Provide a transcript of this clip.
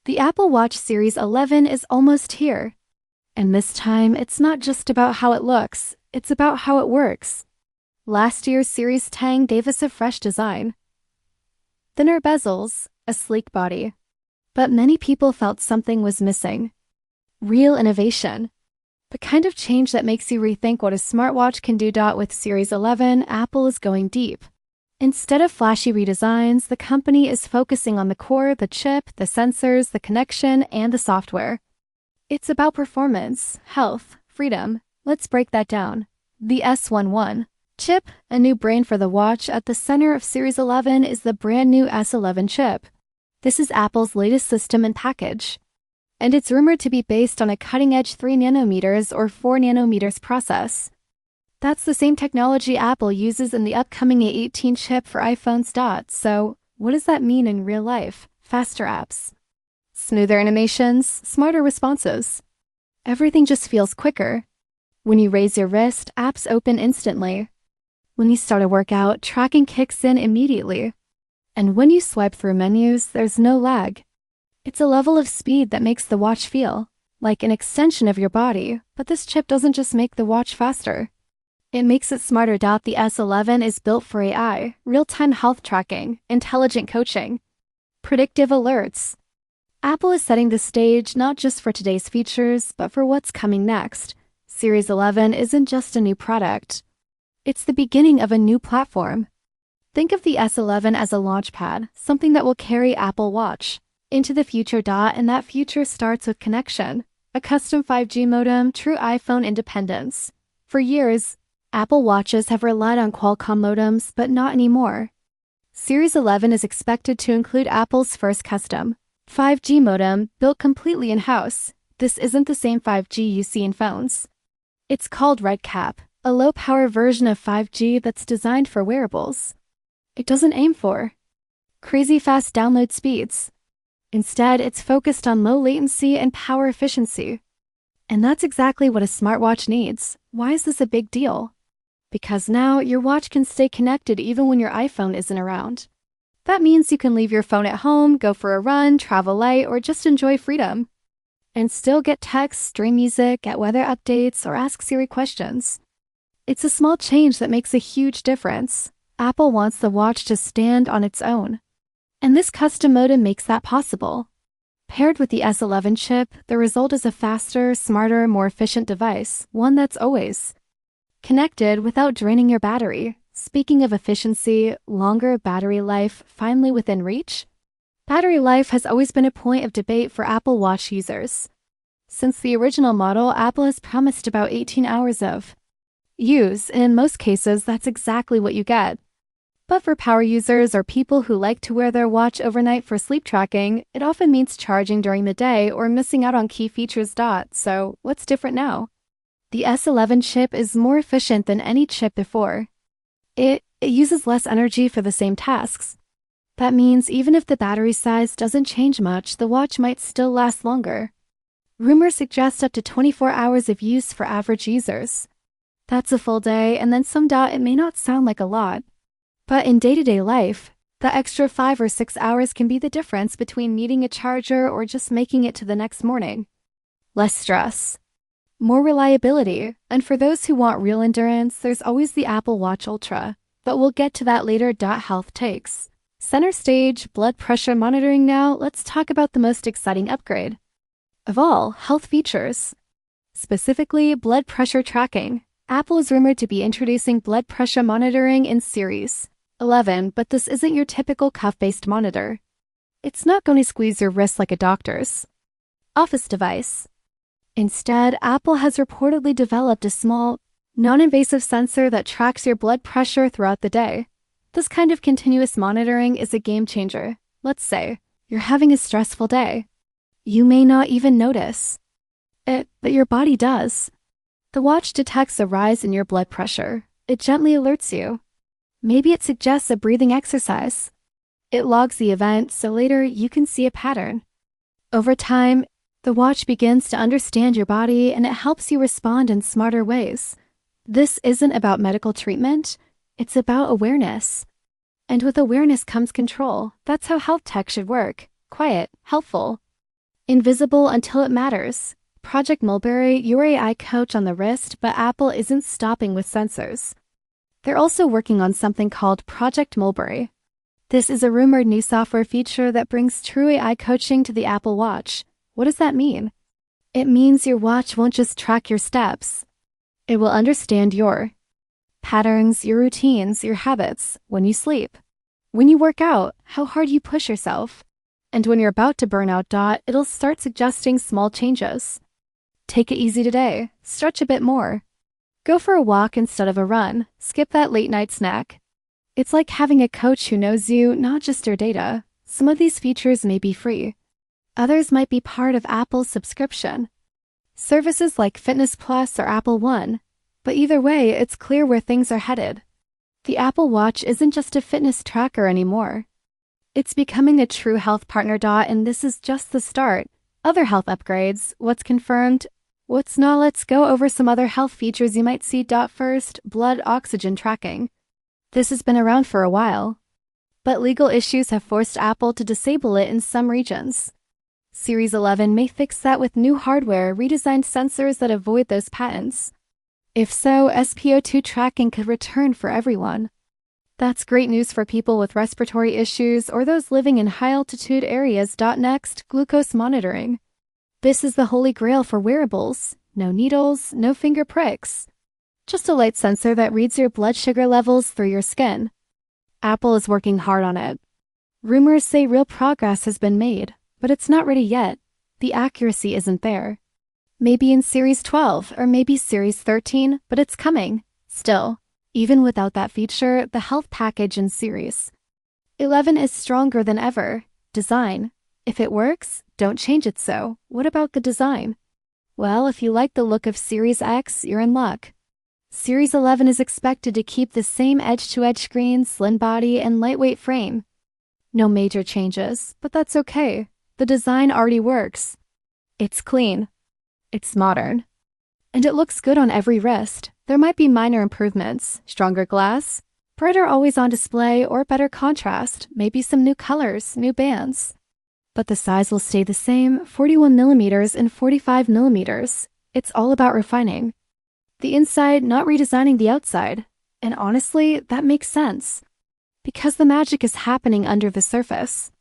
The Apple Watch Series 11 is almost here. And this time, it's not just about how it looks, it's about how it works. Last year's Series 10 gave us a fresh design. Thinner bezels, a sleek body. But many people felt something was missing. Real innovation. The kind of change that makes you rethink what a smartwatch can do. With Series 11, Apple is going deep. Instead of flashy redesigns, the company is focusing on the core, the chip, the sensors, the connection, and the software. It's about performance, health, freedom. Let's break that down. The S11 chip, a new brain for the watch. At the center of Series 11 is the brand new S11 chip. This is Apple's latest system and package. And it's rumored to be based on a cutting-edge 3 nanometers or 4 nanometers process. That's the same technology Apple uses in the upcoming A18 chip for iPhones. So, what does that mean in real life? Faster apps, smoother animations, smarter responses. Everything just feels quicker. When you raise your wrist, apps open instantly. When you start a workout, tracking kicks in immediately. And when you swipe through menus, there's no lag. It's a level of speed that makes the watch feel like an extension of your body, but this chip doesn't just make the watch faster. It makes it smarter. The S11 is built for AI, real-time health tracking, intelligent coaching, predictive alerts. Apple is setting the stage not just for today's features, but for what's coming next. Series 11 isn't just a new product. It's the beginning of a new platform. Think of the S11 as a launchpad, something that will carry Apple Watch into the future. And that future starts with connection, a custom 5G modem, true iPhone independence. For years, Apple Watches have relied on Qualcomm modems, but not anymore. Series 11 is expected to include Apple's first custom 5G modem, built completely in-house. This isn't the same 5G you see in phones. It's called RedCap, a low-power version of 5G that's designed for wearables. It doesn't aim for crazy fast download speeds. Instead, it's focused on low latency and power efficiency. And that's exactly what a smartwatch needs. Why is this a big deal? Because now your watch can stay connected even when your iPhone isn't around. That means you can leave your phone at home, go for a run, travel light, or just enjoy freedom. And still get texts, stream music, get weather updates, or ask Siri questions. It's a small change that makes a huge difference. Apple wants the watch to stand on its own. And this custom modem makes that possible. Paired with the S11 chip, the result is a faster, smarter, more efficient device, one that's always connected without draining your battery. Speaking of efficiency, longer battery life finally within reach? Battery life has always been a point of debate for Apple Watch users. Since the original model, Apple has promised about 18 hours of use, and in most cases, that's exactly what you get. But for power users or people who like to wear their watch overnight for sleep tracking, it often means charging during the day or missing out on key features. So, what's different now? The S11 chip is more efficient than any chip before. It uses less energy for the same tasks. That means even if the battery size doesn't change much, the watch might still last longer. Rumors suggest up to 24 hours of use for average users. That's a full day, and then some. It may not sound like a lot. But in day-to-day life, the extra 5 or 6 hours can be the difference between needing a charger or just making it to the next morning. Less stress, more reliability, and for those who want real endurance, there's always the Apple Watch Ultra. But we'll get to that later. Health takes center stage, blood pressure monitoring. Now, let's talk about the most exciting upgrade of all, health features. Specifically, blood pressure tracking. Apple is rumored to be introducing blood pressure monitoring in Series 11, but this isn't your typical cuff-based monitor. It's not going to squeeze your wrist like a doctor's office device. Instead, Apple has reportedly developed a small, non-invasive sensor that tracks your blood pressure throughout the day. This kind of continuous monitoring is a game changer. Let's say you're having a stressful day. You may not even notice it, but your body does. The watch detects a rise in your blood pressure. It gently alerts you. Maybe it suggests a breathing exercise. It logs the event so later you can see a pattern. Over time, the watch begins to understand your body and it helps you respond in smarter ways. This isn't about medical treatment, it's about awareness. And with awareness comes control. That's how health tech should work. Quiet, helpful, Invisible until it matters. Project Mulberry, your AI coach on the wrist, but Apple isn't stopping with sensors. They're also working on something called Project Mulberry. This is a rumored new software feature that brings true AI coaching to the Apple Watch. What does that mean? It means your watch won't just track your steps. It will understand your patterns, your routines, your habits, when you sleep, when you work out, how hard you push yourself. And when you're about to burn out, it'll start suggesting small changes. Take it easy today. Stretch a bit more. Go for a walk instead of a run. Skip that late night snack. It's like having a coach who knows you, not just your data. Some of these features may be free. Others might be part of Apple's subscription. Services like Fitness Plus or Apple One. But either way, it's clear where things are headed. The Apple Watch isn't just a fitness tracker anymore. It's becoming a true health partner, and this is just the start. Other health upgrades, what's confirmed, what's not. Let's go over some other health features you might see. First, blood oxygen tracking. This has been around for a while, but legal issues have forced Apple to disable it in some regions. Series 11 may fix that with new hardware, redesigned sensors that avoid those patents. If so, SpO2 tracking could return for everyone. That's great news for people with respiratory issues or those living in high-altitude areas. Next, glucose monitoring. This is the holy grail for wearables. No needles, no finger pricks. Just a light sensor that reads your blood sugar levels through your skin. Apple is working hard on it. Rumors say real progress has been made, but it's not ready yet. The accuracy isn't there. Maybe in Series 12 or maybe Series 13, but it's coming. Still, even without that feature, the health package in Series 11 is stronger than ever. Design. If it works, don't change it. So, what about the design? Well, if you like the look of Series X, you're in luck. Series 11 is expected to keep the same edge-to-edge screen, slim body, and lightweight frame. No major changes, but that's okay. The design already works. It's clean. It's modern. And it looks good on every wrist. There might be minor improvements, stronger glass, brighter always-on display, or better contrast, maybe some new colors, new bands. But the size will stay the same, 41mm and 45mm. It's all about refining the inside, not redesigning the outside. And honestly, that makes sense. Because the magic is happening under the surface.